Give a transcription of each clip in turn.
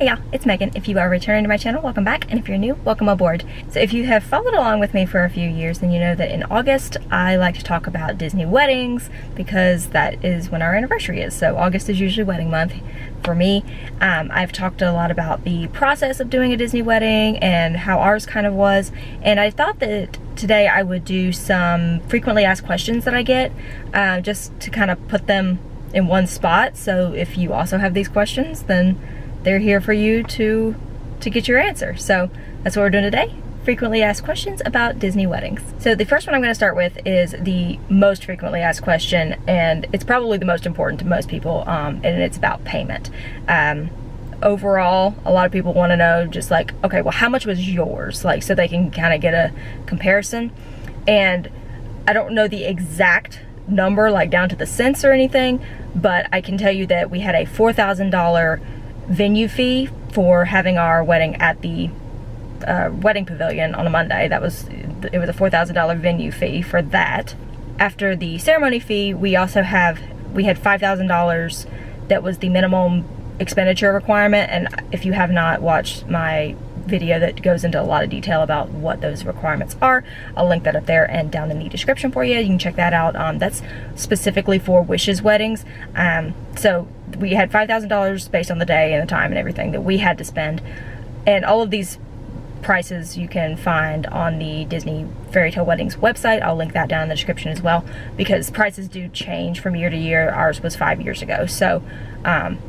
Hey y'all, it's Megan. If you are returning to my channel, welcome back, and if you're new, welcome aboard. So if you have followed along with me for a few years, then you know that in August I like to talk about Disney weddings because that is when our anniversary is. So August is usually wedding month for me. I've talked a lot about the process of doing a Disney wedding and how ours kind of was, and I thought that today I would do some frequently asked questions that I get, just to kind of put them in one spot. So if you also have these questions, then they're here for you to get your answer. So that's what we're doing today. Frequently asked questions about Disney weddings. So the first one I'm going to start with is the most frequently asked question, and it's probably the most important to most people, and it's about payment. Overall, a lot of people want to know just like, okay, well, how much was yours? Like, so they can kind of get a comparison. And I don't know the exact number, like down to the cents or anything, but I can tell you that we had a $4,000 venue fee for having our wedding at the wedding pavilion on a Monday. It was a $4,000 venue fee for that. After the ceremony fee, we had $5,000 that was the minimum expenditure requirement, and if you have not watched my video that goes into a lot of detail about what those requirements are, I'll link that up there and down in the description for you. You can check that out. That's specifically for wishes weddings. So we had $5,000 based on the day and the time and everything that we had to spend, and all of these prices you can find on the Disney Fairy Tale Weddings website. I'll link that down in the description as well, because prices do change from year to year. Ours was 5 years ago, so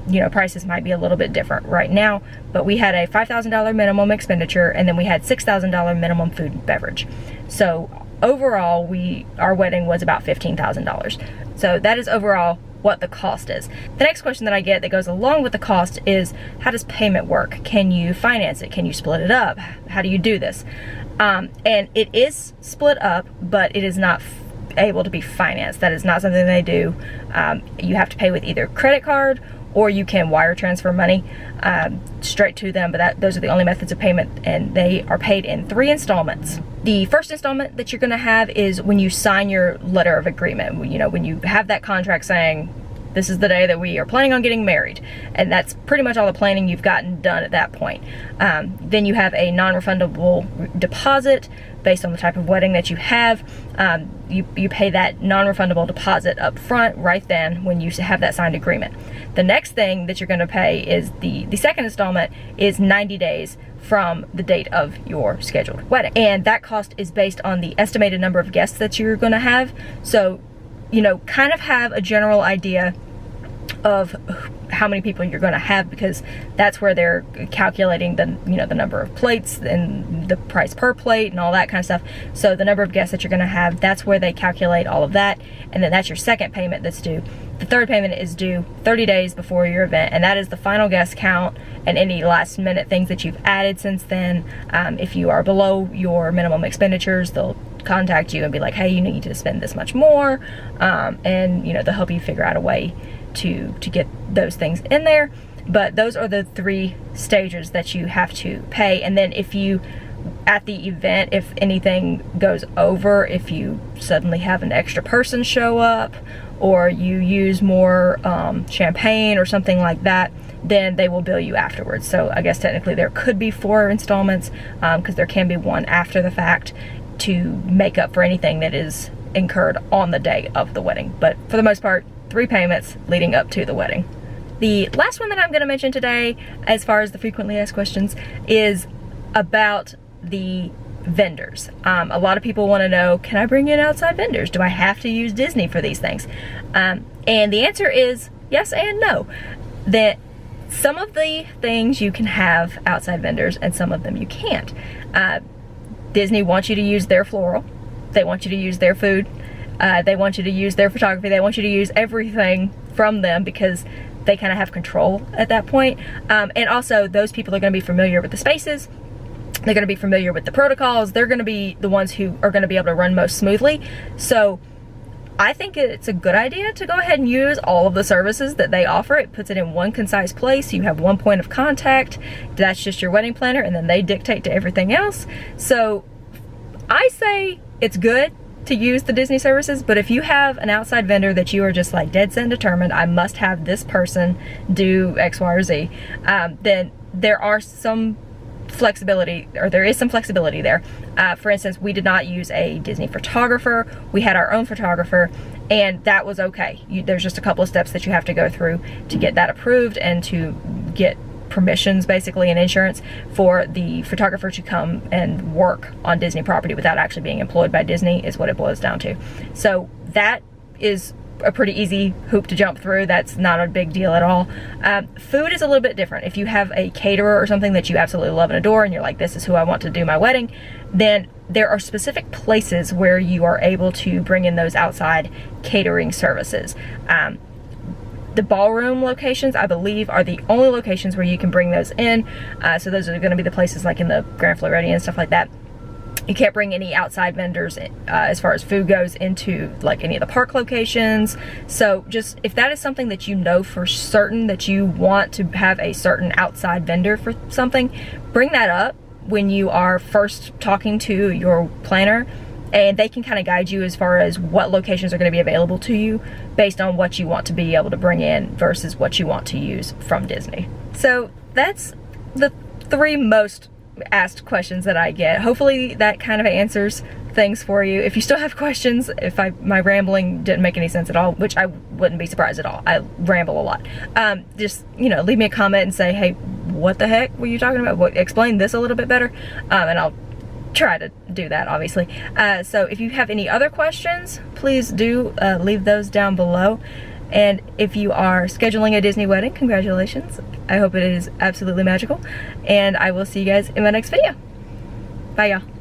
you know, prices might be a little bit different right now, but we had a $5,000 minimum expenditure, and then we had $6,000 minimum food and beverage. So overall, our wedding was about $15,000. So that is overall what the cost is. The next question that I get that goes along with the cost is, how does payment work? Can you finance it? Can you split it up? How do you do this? And it is split up, but it is not able to be financed. That is not something they do. You have to pay with either credit card, or you can wire transfer money straight to them, but those are the only methods of payment, and they are paid in 3 installments. The first installment that you're going to have is when you sign your letter of agreement. You know, when you have that contract saying, this is the day that we are planning on getting married, and that's pretty much all the planning you've gotten done at that point. Then you have a non-refundable deposit based on the type of wedding that you have. You pay that non-refundable deposit up front right then when you have that signed agreement. The next thing that you're going to pay is the second installment is 90 days from the date of your scheduled wedding, and that cost is based on the estimated number of guests that you're going to have. So, you know, kind of have a general idea of how many people you're going to have, because that's where they're calculating the number of plates and the price per plate and all that kind of stuff. So the number of guests that you're going to have, that's where they calculate all of that, and then that's your second payment that's due. The third payment is due 30 days before your event, and that is the final guest count and any last minute things that you've added since then. If you are below your minimum expenditures, they'll contact you and be like, hey, you need to spend this much more, and you know, they'll help you figure out a way to get those things in there. But those are the 3 stages that you have to pay. And then if you, at the event, if anything goes over, if you suddenly have an extra person show up, or you use more champagne or something like that, then they will bill you afterwards. So I guess technically there could be 4 installments, because there can be one after the fact to make up for anything that is incurred on the day of the wedding. But for the most part, 3 payments leading up to the wedding. The last one that I'm going to mention today, as far as the frequently asked questions, is about the vendors. A lot of people want to know, can I bring in outside vendors? Do I have to use Disney for these things? And the answer is yes and no. That some of the things you can have outside vendors, and some of them you can't. Disney wants you to use their floral. They want you to use their food. They want you to use their photography. They want you to use everything from them, because they kind of have control at that point. And also, those people are going to be familiar with the spaces. They're going to be familiar with the protocols. They're going to be the ones who are going to be able to run most smoothly. So I think it's a good idea to go ahead and use all of the services that they offer. It puts it in one concise place. You have one point of contact. That's just your wedding planner, and then they dictate to everything else. So I say it's good to use the Disney services, but if you have an outside vendor that you are just like dead set determined, I must have this person do X, Y, or Z, then there are some flexibility, or there is some flexibility there. For instance, we did not use a Disney photographer. We had our own photographer, and that was okay. There's just a couple of steps that you have to go through to get that approved and to get permissions, basically, and insurance for the photographer to come and work on Disney property without actually being employed by Disney, is what it boils down to. So that is a pretty easy hoop to jump through. That's not a big deal at all. Food is a little bit different. If you have a caterer or something that you absolutely love and adore, and you're like, this is who I want to do my wedding, then there are specific places where you are able to bring in those outside catering services. The ballroom locations, I believe, are the only locations where you can bring those in. So those are going to be the places like in the Grand Floridian and stuff like that. You can't bring any outside vendors as far as food goes into like any of the park locations. So just, if that is something that you know for certain that you want to have a certain outside vendor for something, bring that up when you are first talking to your planner, and they can kind of guide you as far as what locations are going to be available to you based on what you want to be able to bring in versus what you want to use from Disney. So that's the 3 most asked questions that I get. Hopefully that kind of answers things for you. If you still have questions, if my rambling didn't make any sense at all, which I wouldn't be surprised at all, I ramble a lot, just, you know, leave me a comment and say, hey, what the heck were you talking about? Explain this a little bit better, and I'll try to do that, obviously. So if you have any other questions, please do leave those down below. And if you are scheduling a Disney wedding, congratulations. I hope it is absolutely magical. And I will see you guys in my next video. Bye, y'all.